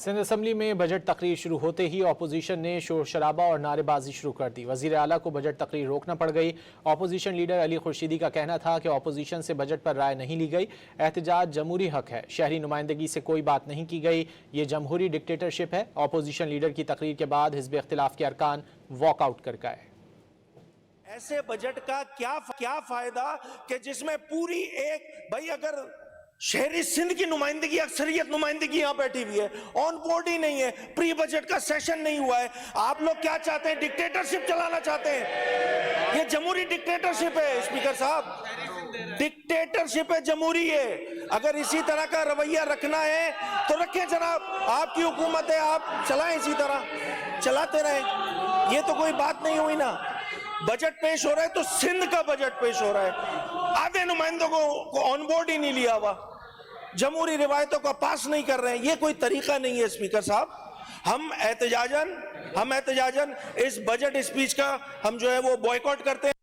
Sindh assembly में budget तकरीर शुरू होते ही अपोजिशन ने शोर शराबा और नारेबाजी शुरू कर दी। वजीर आला को बजट तकरीर रोकना पड़ गई। अपोजिशन लीडर अली खुर्शीदी का कहना था कि अपोजिशन से बजट पर राय नहीं ली गई। एहतजाज जमहूरी हक है, शहरी नुमाइंदगी से कोई बात नहीं की गई। ये जमहूरी डिक्टेटरशिप है। अपोजिशन लीडर की तकरीर के बाद हिज़्ब इख्तिलाफ के अरकान वॉकआउट कर गए। ऐसे बजट का क्या फायदा कि जिसमें पूरी एक भाई अगर शहरी सिंध की नुमाइंदगी अक्सरियत नुमाइंदगी यहां बैठी हुई है, ऑन बोर्ड ही नहीं है, प्री बजट का सेशन नहीं हुआ है। आप लोग क्या चाहते हैं? डिक्टेटरशिप चलाना चाहते हैं। ये जमहूरी डिक्टेटरशिप है स्पीकर साहब, डिक्टेटरशिप है, जमहूरी है। अगर इसी तरह का रवैया रखना है तो रखें जनाब, आपकी हुकूमत है, आप चलाएं, इसी तरह चलाते रहें। ये तो कोई बात नहीं हुई ना। बजट पेश हो रहा है तो सिंध का बजट पेश हो रहा है, आधे नुमाइंदों को ऑन बोर्ड ही नहीं लिया हुआ, जमहूरी रिवायतों का पास नहीं कर रहे हैं। ये कोई तरीका नहीं है स्पीकर साहब। हम एहतजाजन इस बजट स्पीच का हम जो है वो बॉयकॉट करते हैं।